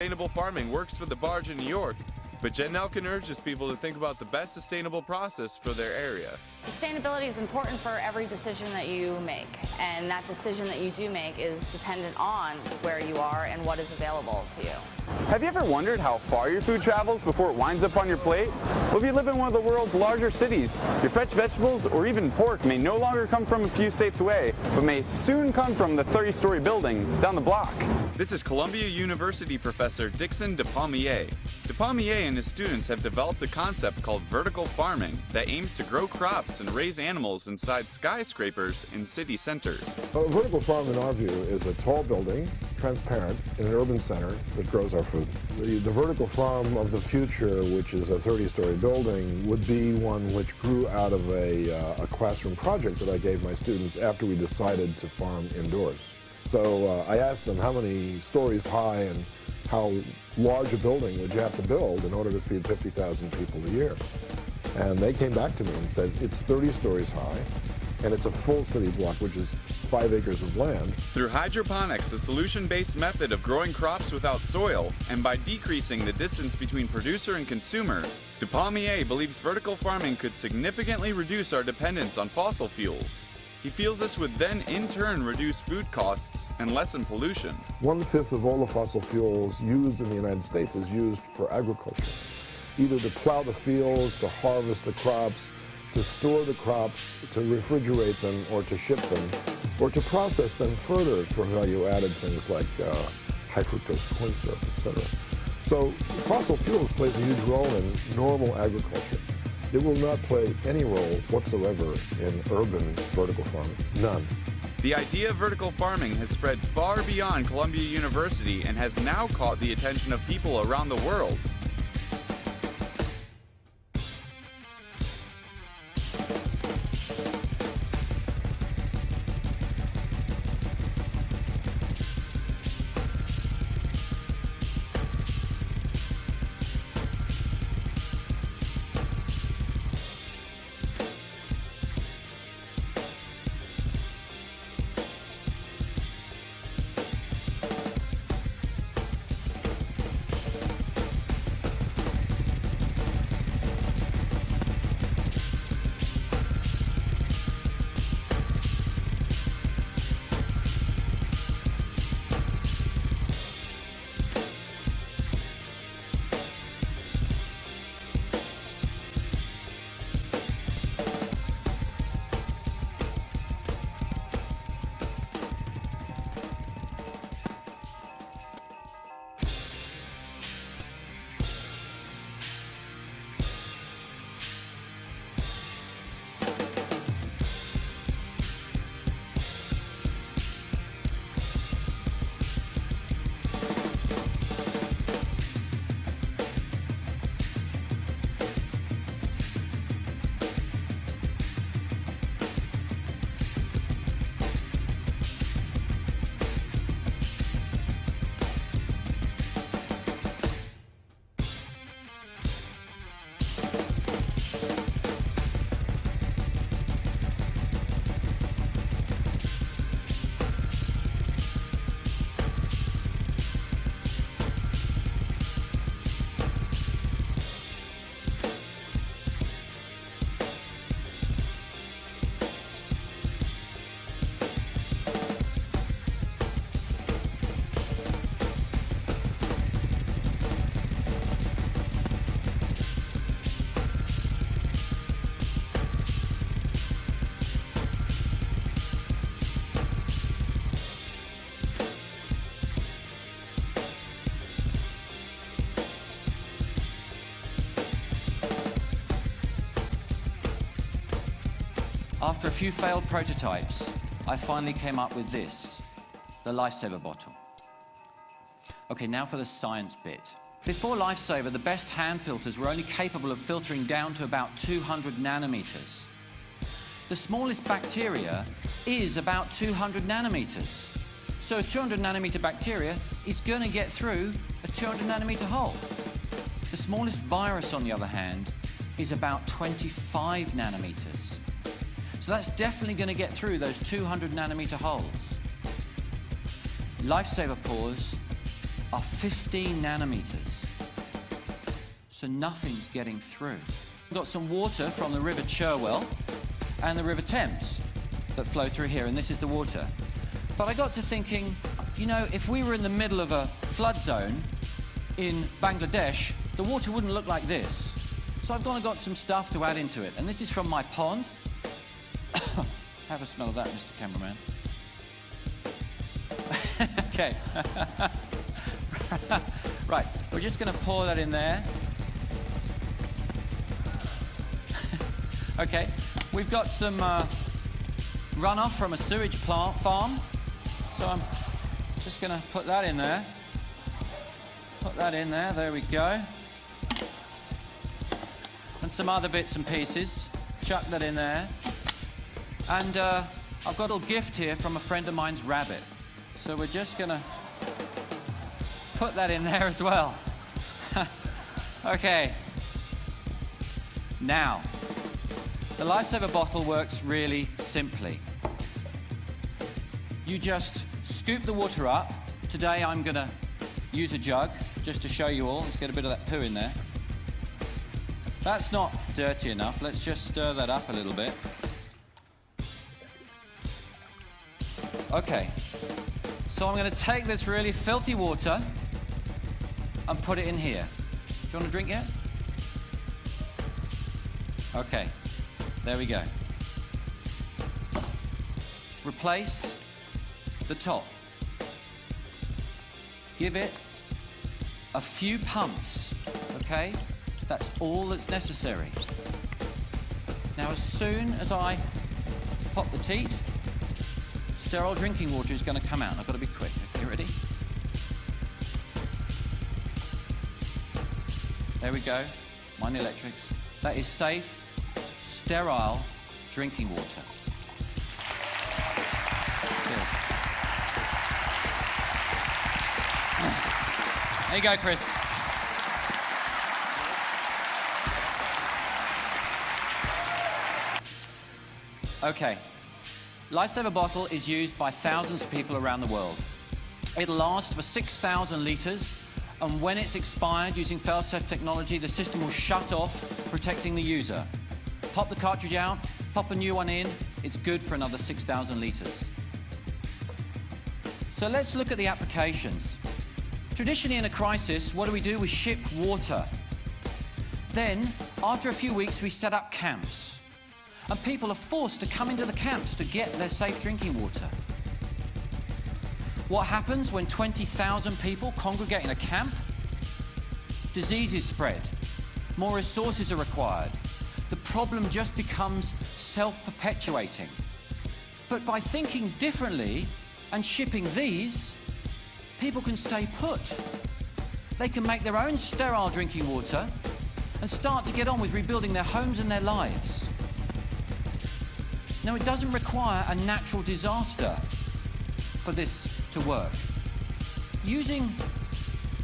sustainable farming works for the barge in New York, but Jen Elkin urges people to think about the best sustainable process for their area. Sustainability is important for every decision that you make, and that decision that you do make is dependent on where you are and what is available to you. Have you ever wondered how far your food travels before it winds up on your plate? Well, if you live in one of the world's larger cities, your fresh vegetables or even pork may no longer come from a few states away, but may soon come from the 30-story building down the block. This is Columbia University professor Dixon DePalmier. DePalmier and his students have developed a concept called vertical farming that aims to grow crops and raise animals inside skyscrapers in city centers. A vertical farm, in our view, is a tall building, transparent, in an urban center that grows our food. The vertical farm of the future, which is a 30-story building, would be one which grew out of a classroom project that I gave my students after we decided to farm indoors. So I asked them how many stories high and how large a building would you have to build in order to feed 50,000 people a year. And they came back to me and said, it's 30 stories high, and it's a full city block, which is 5 acres of land. Through hydroponics, a solution-based method of growing crops without soil, and by decreasing the distance between producer and consumer, DePalmier believes vertical farming could significantly reduce our dependence on fossil fuels. He feels this would then, in turn, reduce food costs and lessen pollution. 1/5 of all the fossil fuels used in the United States is used for agriculture, either to plow the fields, to harvest the crops, to store the crops, to refrigerate them, or to ship them, or to process them further for value-added things like high fructose corn syrup, etc. So fossil fuels plays a huge role in normal agriculture. It will not play any role whatsoever in urban vertical farming, none. The idea of vertical farming has spread far beyond Columbia University and has now caught the attention of people around the world. After a few failed prototypes, I finally came up with this, the Lifesaver bottle. Okay, now for the science bit. Before Lifesaver, the best hand filters were only capable of filtering down to about 200 nanometers. The smallest bacteria is about 200 nanometers. So a 200 nanometer bacteria is going to get through a 200 nanometer hole. The smallest virus, on the other hand, is about 25 nanometers. So that's definitely going to get through those 200 nanometer holes. Lifesaver pores are 15 nanometers. So nothing's getting through. We've got some water from the River Cherwell and the River Thames that flow through here, and this is the water. But I got to thinking, you know, if we were in the middle of a flood zone in Bangladesh, the water wouldn't look like this. So I've gone and got some stuff to add into it, and this is from my pond. Have a smell of that, Mr. Cameraman. Okay. Right, we're just going to pour that in there. Okay, we've got some runoff from a sewage plant farm, so I'm just going to put that in there. Put that in there, there we go. And some other bits and pieces. Chuck that in there. And I've got a little gift here from a friend of mine's rabbit. So we're just going to put that in there as well. Okay. Now, the Lifesaver bottle works really simply. You just scoop the water up. Today I'm going to use a jug just to show you all. Let's get a bit of that poo in there. That's not dirty enough. Let's just stir that up a little bit. Okay. So I'm going to take this really filthy water and put it in here. Do you want a drink yet? Okay. There we go. Replace the top. Give it a few pumps, okay? That's all that's necessary. Now, as soon as I pop the teat, sterile drinking water is going to come out. I've got to be quick. Okay, you ready? There we go. Mind the electrics. That is safe, sterile drinking water. Good. There you go, Chris. Okay. Lifesaver bottle is used by thousands of people around the world. It'll last for 6,000 litres, and when it's expired using fail-safe technology, the system will shut off, protecting the user. Pop the cartridge out, pop a new one in, it's good for another 6,000 litres. So let's look at the applications. Traditionally in a crisis, what do? We ship water. Then, after a few weeks, we set up camps. And people are forced to come into the camps to get their safe drinking water. What happens when 20,000 people congregate in a camp? Diseases spread. More resources are required. The problem just becomes self-perpetuating. But by thinking differently and shipping these, people can stay put. They can make their own sterile drinking water and start to get on with rebuilding their homes and their lives. Now, it doesn't require a natural disaster for this to work. Using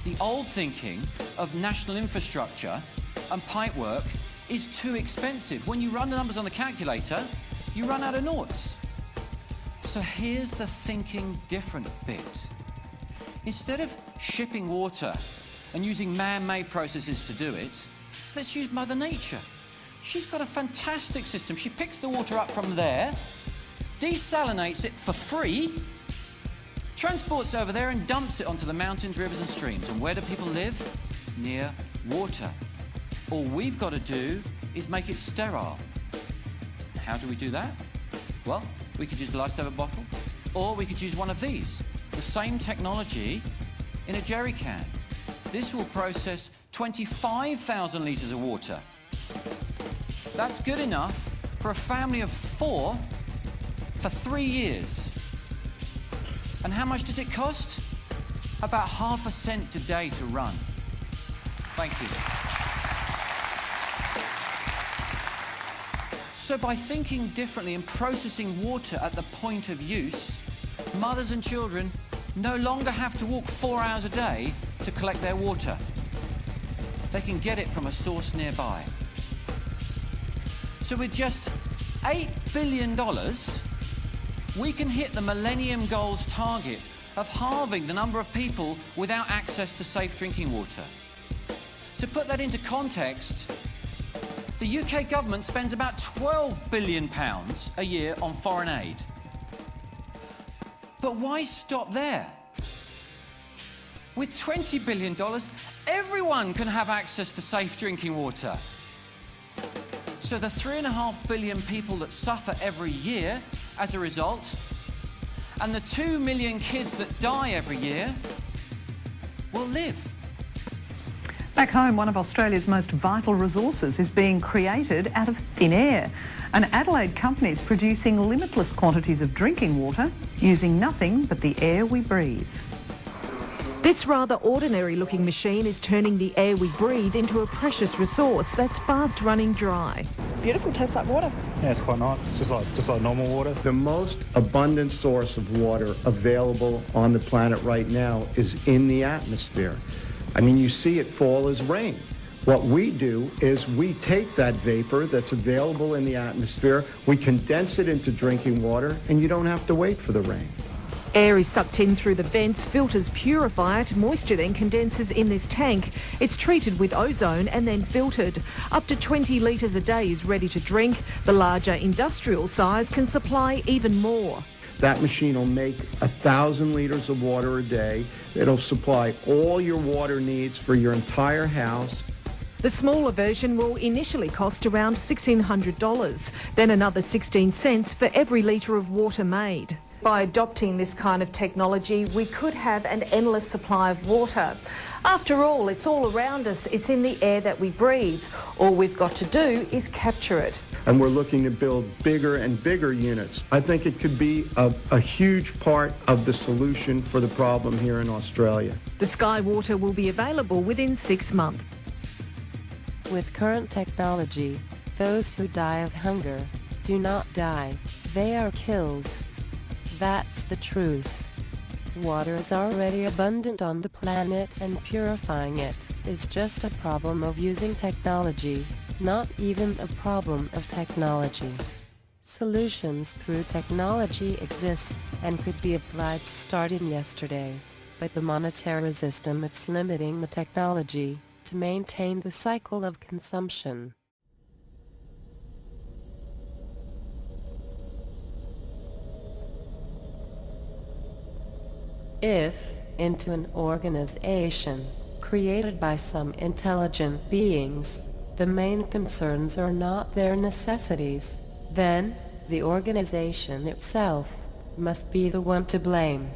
the old thinking of national infrastructure and pipework is too expensive. When you run the numbers on the calculator, you run out of noughts. So here's the thinking different bit. Instead of shipping water and using man-made processes to do it, let's use Mother Nature. She's got a fantastic system. She picks the water up from there, desalinates it for free, transports it over there and dumps it onto the mountains, rivers and streams. And where do people live? Near water. All we've got to do is make it sterile. How do we do that? Well, we could use a Lifesaver bottle, or we could use one of these. The same technology in a jerry can. This will process 25,000 litres of water. That's good enough for a family of 4 for 3 years. And how much does it cost? About ½ a cent today to run. Thank you. So by thinking differently and processing water at the point of use, mothers and children no longer have to walk 4 hours a day to collect their water. They can get it from a source nearby. So with just $8 billion, we can hit the Millennium Goals target of halving the number of people without access to safe drinking water. To put that into context, the UK government spends about £12 billion a year on foreign aid. But why stop there? With $20 billion, everyone can have access to safe drinking water. So the 3.5 billion people that suffer every year as a result, and the 2 million kids that die every year, will live. Back home, one of Australia's most vital resources is being created out of thin air. An Adelaide company is producing limitless quantities of drinking water using nothing but the air we breathe. This rather ordinary-looking machine is turning the air we breathe into a precious resource that's fast running dry. Beautiful, tastes like water. Yeah, it's quite nice. Just like normal water. The most abundant source of water available on the planet right now is in the atmosphere. I mean, you see it fall as rain. What we do is we take that vapor that's available in the atmosphere, we condense it into drinking water, and you don't have to wait for the rain. Air is sucked in through the vents, filters purify it, moisture then condenses in this tank. It's treated with ozone and then filtered. Up to 20 litres a day is ready to drink. The larger industrial size can supply even more. That machine will make 1,000 litres of water a day. It'll supply all your water needs for your entire house. The smaller version will initially cost around $1,600, then another 16 cents for every litre of water made. By adopting this kind of technology, we could have an endless supply of water. After all, it's all around us. It's in the air that we breathe. All we've got to do is capture it. And we're looking to build bigger and bigger units. I think it could be a huge part of the solution for the problem here in Australia. The Sky Water will be available within 6 months. With current technology, those who die of hunger do not die. They are killed. That's the truth. Water is already abundant on the planet, and purifying it is just a problem of using technology, not even a problem of technology. Solutions through technology exist and could be applied starting yesterday, but the monetary system is limiting the technology to maintain the cycle of consumption. If, into an organization created by some intelligent beings, the main concerns are not their necessities, then the organization itself must be the one to blame.